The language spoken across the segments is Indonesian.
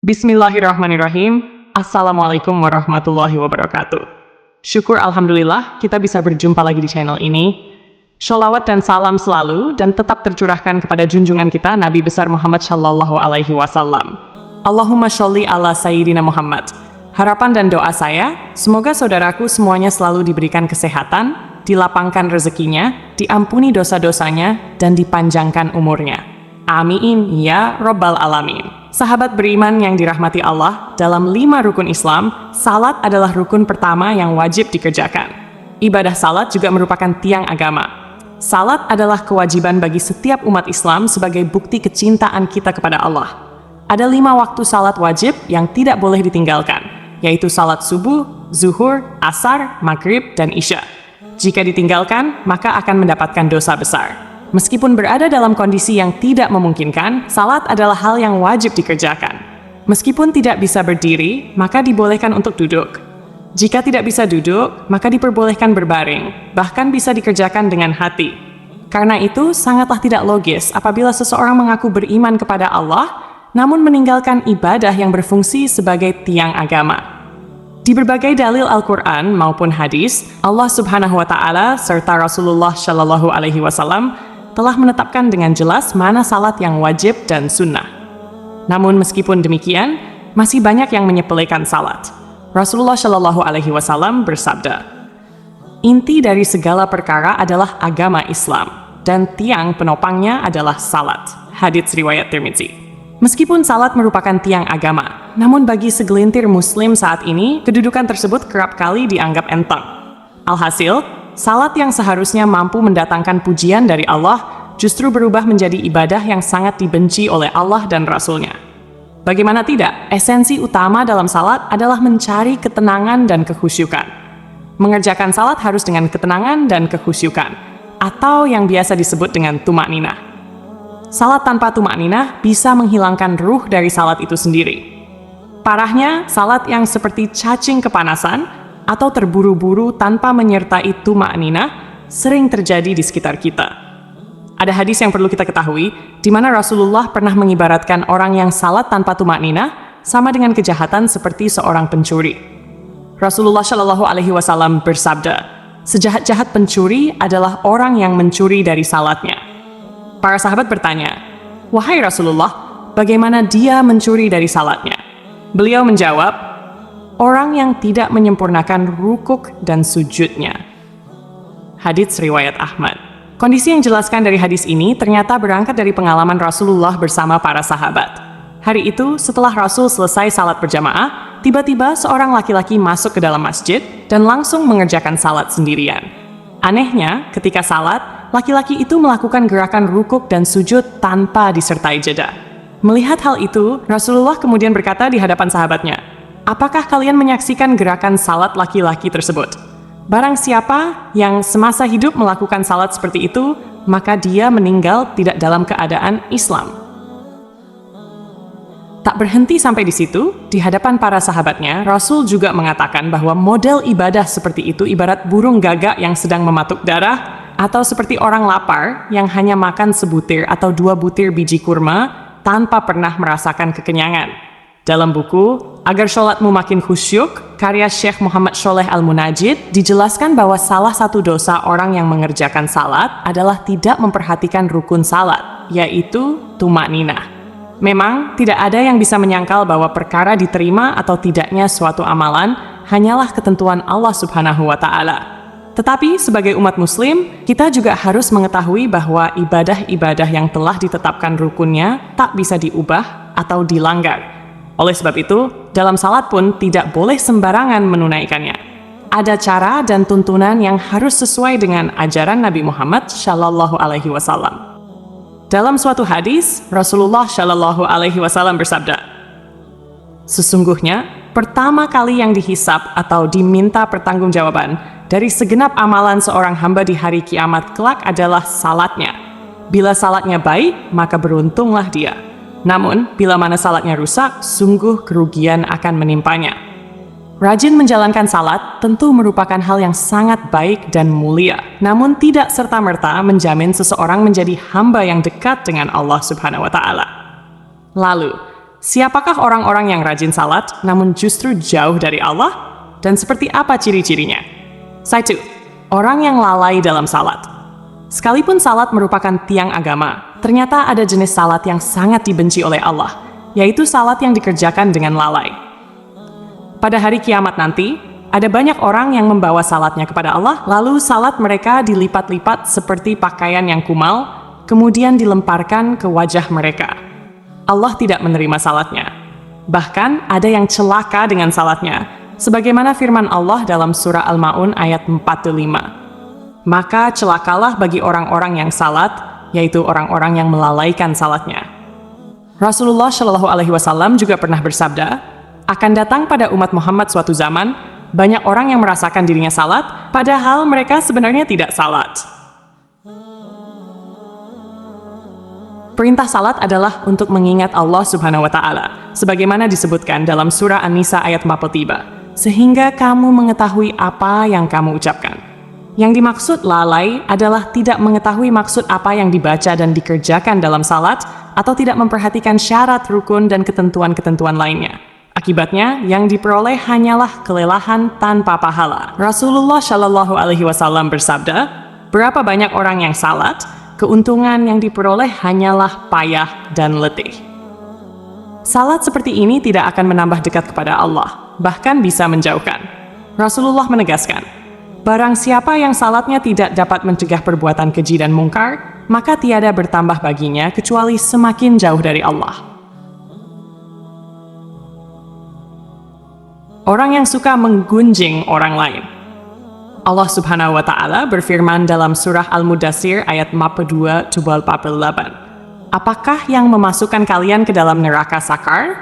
Bismillahirrahmanirrahim. Assalamualaikum warahmatullahi wabarakatuh. Syukur alhamdulillah kita bisa berjumpa lagi di channel ini. Sholawat dan salam selalu dan tetap tercurahkan kepada junjungan kita Nabi besar Muhammad Shallallahu Alaihi Wasallam. Allahumma sholli ala Sayyidina Muhammad. Harapan dan doa saya, semoga saudaraku semuanya selalu diberikan kesehatan, dilapangkan rezekinya, diampuni dosa-dosanya, dan dipanjangkan umurnya. Amin ya Rabbal Alamin. Sahabat beriman yang dirahmati Allah, dalam 5 rukun Islam, salat adalah rukun pertama yang wajib dikerjakan. Ibadah salat juga merupakan tiang agama. Salat adalah kewajiban bagi setiap umat Islam sebagai bukti kecintaan kita kepada Allah. Ada 5 waktu salat wajib yang tidak boleh ditinggalkan, yaitu salat subuh, zuhur, asar, maghrib, dan isya. Jika ditinggalkan, maka akan mendapatkan dosa besar. Meskipun berada dalam kondisi yang tidak memungkinkan, salat adalah hal yang wajib dikerjakan. Meskipun tidak bisa berdiri, maka dibolehkan untuk duduk. Jika tidak bisa duduk, maka diperbolehkan berbaring, bahkan bisa dikerjakan dengan hati. Karena itu, sangatlah tidak logis apabila seseorang mengaku beriman kepada Allah, namun meninggalkan ibadah yang berfungsi sebagai tiang agama. Di berbagai dalil Al-Quran maupun hadis, Allah Subhanahu wa Ta'ala serta Rasulullah Shallallahu Alaihi Wasallam telah menetapkan dengan jelas mana salat yang wajib dan sunnah. Namun meskipun demikian, masih banyak yang menyepelekan salat. Rasulullah Shallallahu Alaihi Wasallam bersabda, "Inti dari segala perkara adalah agama Islam, dan tiang penopangnya adalah salat." Hadits riwayat Tirmidzi. Meskipun salat merupakan tiang agama, namun bagi segelintir muslim saat ini, kedudukan tersebut kerap kali dianggap enteng. Alhasil, salat yang seharusnya mampu mendatangkan pujian dari Allah justru berubah menjadi ibadah yang sangat dibenci oleh Allah dan Rasul-Nya. Bagaimana tidak, esensi utama dalam salat adalah mencari ketenangan dan kekhusyukan. Mengerjakan salat harus dengan ketenangan dan kekhusyukan, atau yang biasa disebut dengan tumakninah. Salat tanpa tumakninah bisa menghilangkan ruh dari salat itu sendiri. Parahnya, salat yang seperti cacing kepanasan atau terburu-buru tanpa menyertai tumakninah sering terjadi di sekitar kita. Ada hadis yang perlu kita ketahui, di mana Rasulullah pernah mengibaratkan orang yang salat tanpa tumakninah sama dengan kejahatan seperti seorang pencuri. Rasulullah Shallallahu Alaihi Wasallam bersabda, "Sejahat-jahat pencuri adalah orang yang mencuri dari salatnya." Para sahabat bertanya, "Wahai Rasulullah, bagaimana dia mencuri dari salatnya?" Beliau menjawab, "Orang yang tidak menyempurnakan rukuk dan sujudnya." Hadits riwayat Ahmad. Kondisi yang dijelaskan dari hadis ini ternyata berangkat dari pengalaman Rasulullah bersama para sahabat. Hari itu, setelah Rasul selesai salat berjamaah, tiba-tiba seorang laki-laki masuk ke dalam masjid dan langsung mengerjakan salat sendirian. Anehnya, ketika salat, laki-laki itu melakukan gerakan rukuk dan sujud tanpa disertai jeda. Melihat hal itu, Rasulullah kemudian berkata di hadapan sahabatnya, "Apakah kalian menyaksikan gerakan salat laki-laki tersebut? Barang siapa yang semasa hidup melakukan salat seperti itu, maka dia meninggal tidak dalam keadaan Islam." Tak berhenti sampai di situ, di hadapan para sahabatnya, Rasul juga mengatakan bahwa model ibadah seperti itu ibarat burung gagak yang sedang mematuk darah, atau seperti orang lapar yang hanya makan sebutir atau 2 butir biji kurma tanpa pernah merasakan kekenyangan. Dalam buku Agar Sholatmu Makin Khusyuk, karya Syekh Muhammad Sholeh Al-Munajid, dijelaskan bahwa salah satu dosa orang yang mengerjakan salat adalah tidak memperhatikan rukun salat, yaitu tumakninah. Memang, tidak ada yang bisa menyangkal bahwa perkara diterima atau tidaknya suatu amalan hanyalah ketentuan Allah Subhanahu wa Ta'ala. Tetapi, sebagai umat Muslim, kita juga harus mengetahui bahwa ibadah-ibadah yang telah ditetapkan rukunnya tak bisa diubah atau dilanggar. Oleh sebab itu, dalam salat pun tidak boleh sembarangan menunaikannya. Ada cara dan tuntunan yang harus sesuai dengan ajaran Nabi Muhammad Shallallahu Alaihi Wasallam. Dalam suatu hadis, Rasulullah Shallallahu Alaihi Wasallam bersabda, "Sesungguhnya, pertama kali yang dihisab atau diminta pertanggungjawaban dari segenap amalan seorang hamba di hari kiamat kelak adalah salatnya. Bila salatnya baik, maka beruntunglah dia. Namun, bila mana salatnya rusak, sungguh kerugian akan menimpanya." Rajin menjalankan salat tentu merupakan hal yang sangat baik dan mulia, namun tidak serta-merta menjamin seseorang menjadi hamba yang dekat dengan Allah Subhanahu wa Ta'ala. Lalu, Siapakah orang-orang yang rajin salat, namun justru jauh dari Allah? Dan seperti apa ciri-cirinya? 1. Orang yang lalai dalam salat. Sekalipun salat merupakan tiang agama, ternyata ada jenis salat yang sangat dibenci oleh Allah, yaitu salat yang dikerjakan dengan lalai. Pada hari kiamat nanti, ada banyak orang yang membawa salatnya kepada Allah, lalu salat mereka dilipat-lipat seperti pakaian yang kumal, kemudian dilemparkan ke wajah mereka. Allah tidak menerima salatnya. Bahkan ada yang celaka dengan salatnya, sebagaimana firman Allah dalam surah Al-Ma'un ayat 45. Maka celakalah bagi orang-orang yang salat, yaitu orang-orang yang melalaikan salatnya. Rasulullah Shallallahu Alaihi Wasallam juga pernah bersabda, akan datang pada umat Muhammad suatu zaman, banyak orang yang merasakan dirinya salat, padahal mereka sebenarnya tidak salat. Perintah salat adalah untuk mengingat Allah Subhanahu wa Ta'ala, sebagaimana disebutkan dalam surah An-Nisa ayat 43, sehingga kamu mengetahui apa yang kamu ucapkan. Yang dimaksud lalai adalah tidak mengetahui maksud apa yang dibaca dan dikerjakan dalam salat, atau tidak memperhatikan syarat, rukun, dan ketentuan-ketentuan lainnya. Akibatnya, yang diperoleh hanyalah kelelahan tanpa pahala. Rasulullah Shallallahu Alaihi Wasallam bersabda, berapa banyak orang yang salat, keuntungan yang diperoleh hanyalah payah dan letih. Salat seperti ini tidak akan menambah dekat kepada Allah, bahkan bisa menjauhkan. Rasulullah menegaskan, barang siapa yang salatnya tidak dapat mencegah perbuatan keji dan mungkar, maka tiada bertambah baginya kecuali semakin jauh dari Allah. Orang yang suka menggunjing orang lain. Allah Subhanahu wa Ta'ala berfirman dalam surah Al-Mudaththir ayat 42-48. Apakah yang memasukkan kalian ke dalam neraka sakar?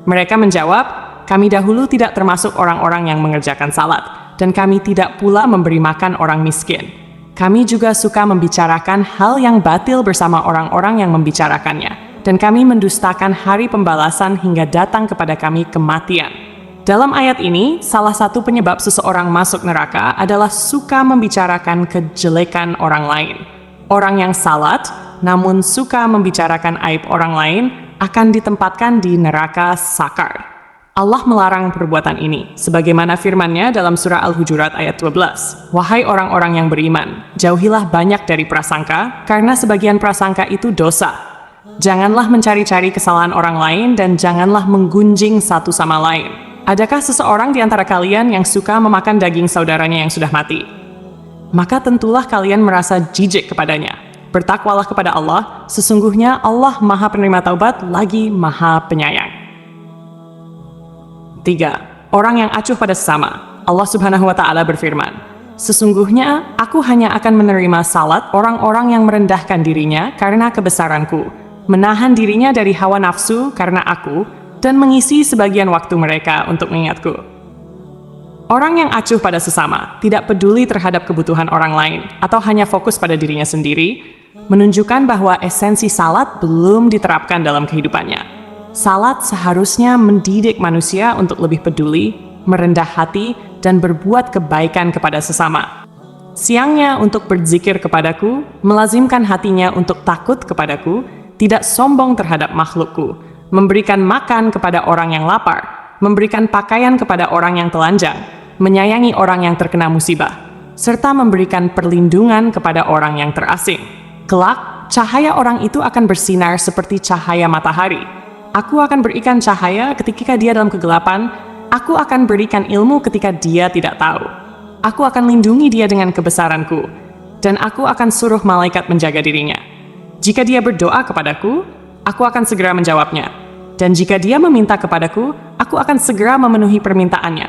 Mereka menjawab, kami dahulu tidak termasuk orang-orang yang mengerjakan salat, dan kami tidak pula memberi makan orang miskin. Kami juga suka membicarakan hal yang batil bersama orang-orang yang membicarakannya, dan kami mendustakan hari pembalasan hingga datang kepada kami kematian. Dalam ayat ini, salah satu penyebab seseorang masuk neraka adalah suka membicarakan kejelekan orang lain. Orang yang salat, namun suka membicarakan aib orang lain, akan ditempatkan di neraka sakar. Allah melarang perbuatan ini, sebagaimana firman-Nya dalam surah Al-Hujurat ayat 12. Wahai orang-orang yang beriman, jauhilah banyak dari prasangka, karena sebagian prasangka itu dosa. Janganlah mencari-cari kesalahan orang lain, dan janganlah menggunjing satu sama lain. Adakah seseorang di antara kalian yang suka memakan daging saudaranya yang sudah mati? Maka tentulah kalian merasa jijik kepadanya. Bertakwalah kepada Allah, sesungguhnya Allah Maha Penerima Taubat lagi Maha Penyayang. 3. Orang yang acuh pada sesama. Allah Subhanahu wa Ta'ala berfirman, sesungguhnya aku hanya akan menerima salat orang-orang yang merendahkan dirinya karena kebesaranku, menahan dirinya dari hawa nafsu karena aku, dan mengisi sebagian waktu mereka untuk mengingatku. Orang yang acuh pada sesama, tidak peduli terhadap kebutuhan orang lain, atau hanya fokus pada dirinya sendiri, menunjukkan bahwa esensi salat belum diterapkan dalam kehidupannya. Salat seharusnya mendidik manusia untuk lebih peduli, merendah hati, dan berbuat kebaikan kepada sesama. Siangnya untuk berzikir kepadaku, melazimkan hatinya untuk takut kepadaku, tidak sombong terhadap makhlukku, memberikan makan kepada orang yang lapar, memberikan pakaian kepada orang yang telanjang, menyayangi orang yang terkena musibah, serta memberikan perlindungan kepada orang yang terasing. Kelak, cahaya orang itu akan bersinar seperti cahaya matahari. Aku akan berikan cahaya ketika dia dalam kegelapan, aku akan berikan ilmu ketika dia tidak tahu. Aku akan lindungi dia dengan kebesaranku, dan aku akan suruh malaikat menjaga dirinya. Jika dia berdoa kepadaku, aku akan segera menjawabnya. Dan jika dia meminta kepadaku, aku akan segera memenuhi permintaannya.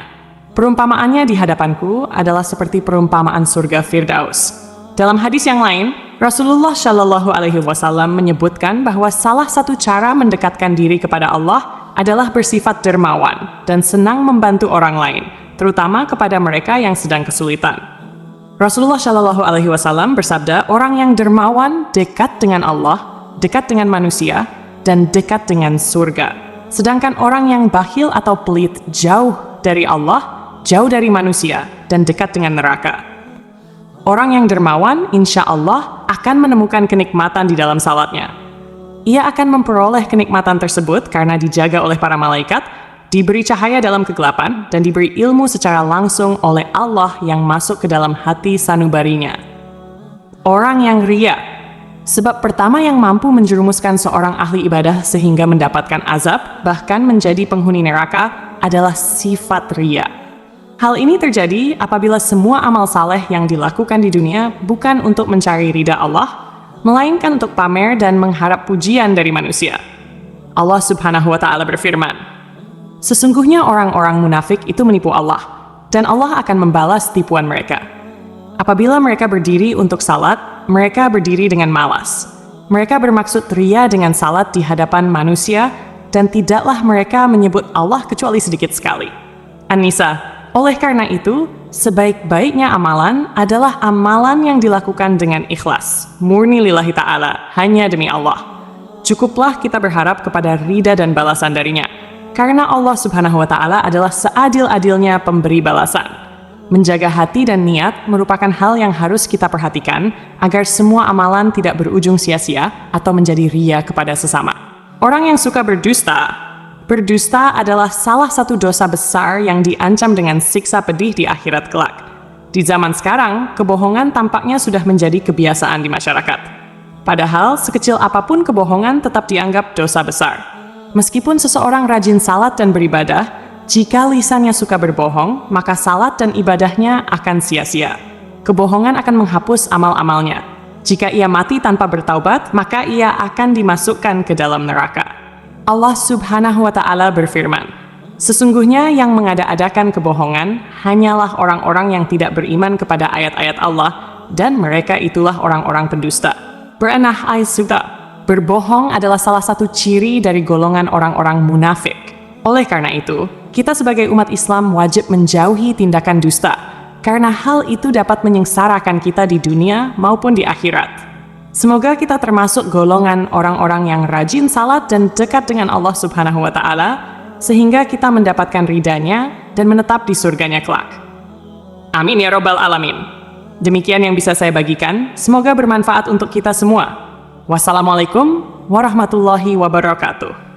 Perumpamaannya di hadapanku adalah seperti perumpamaan surga Firdaus. Dalam hadis yang lain, Rasulullah Shallallahu Alaihi Wasallam menyebutkan bahwa salah satu cara mendekatkan diri kepada Allah adalah bersifat dermawan dan senang membantu orang lain, terutama kepada mereka yang sedang kesulitan. Rasulullah Shallallahu Alaihi Wasallam bersabda, orang yang dermawan dekat dengan Allah, dekat dengan manusia, dan dekat dengan surga. Sedangkan orang yang bakhil atau pelit jauh dari Allah, jauh dari manusia, dan dekat dengan neraka. Orang yang dermawan, insya Allah, akan menemukan kenikmatan di dalam salatnya. Ia akan memperoleh kenikmatan tersebut karena dijaga oleh para malaikat, diberi cahaya dalam kegelapan, dan diberi ilmu secara langsung oleh Allah yang masuk ke dalam hati sanubarinya. Orang yang ria. Sebab pertama yang mampu menjerumuskan seorang ahli ibadah sehingga mendapatkan azab, bahkan menjadi penghuni neraka, adalah sifat ria. Hal ini terjadi apabila semua amal saleh yang dilakukan di dunia bukan untuk mencari ridha Allah, melainkan untuk pamer dan mengharap pujian dari manusia. Allah Subhanahu wa Ta'ala berfirman, "Sesungguhnya orang-orang munafik itu menipu Allah, dan Allah akan membalas tipuan mereka. Apabila mereka berdiri untuk salat, mereka berdiri dengan malas. Mereka bermaksud ria dengan salat di hadapan manusia, dan tidaklah mereka menyebut Allah kecuali sedikit sekali." An-Nisa. Oleh karena itu, sebaik-baiknya amalan adalah amalan yang dilakukan dengan ikhlas, murni lillahi ta'ala, hanya demi Allah. Cukuplah kita berharap kepada ridha dan balasan darinya, karena Allah Subhanahu wa Ta'ala adalah seadil-adilnya pemberi balasan. Menjaga hati dan niat merupakan hal yang harus kita perhatikan agar semua amalan tidak berujung sia-sia atau menjadi ria kepada sesama. Orang yang suka berdusta adalah salah satu dosa besar yang diancam dengan siksa pedih di akhirat kelak. Di zaman sekarang, kebohongan tampaknya sudah menjadi kebiasaan di masyarakat. Padahal, sekecil apapun kebohongan tetap dianggap dosa besar. Meskipun seseorang rajin salat dan beribadah, jika lisannya suka berbohong, maka salat dan ibadahnya akan sia-sia. Kebohongan akan menghapus amal-amalnya. Jika ia mati tanpa bertaubat, maka ia akan dimasukkan ke dalam neraka. Allah Subhanahu wa Ta'ala berfirman, "Sesungguhnya yang mengada-adakan kebohongan hanyalah orang-orang yang tidak beriman kepada ayat-ayat Allah, dan mereka itulah orang-orang pendusta." Berenah Aisyah, berbohong adalah salah satu ciri dari golongan orang-orang munafik. Oleh karena itu, kita sebagai umat Islam wajib menjauhi tindakan dusta, karena hal itu dapat menyengsarakan kita di dunia maupun di akhirat. Semoga kita termasuk golongan orang-orang yang rajin salat dan dekat dengan Allah Subhanahu wa Ta'ala, sehingga kita mendapatkan ridhanya dan menetap di surganya kelak. Amin ya Rabbal Alamin. Demikian yang bisa saya bagikan, semoga bermanfaat untuk kita semua. Wassalamualaikum warahmatullahi wabarakatuh.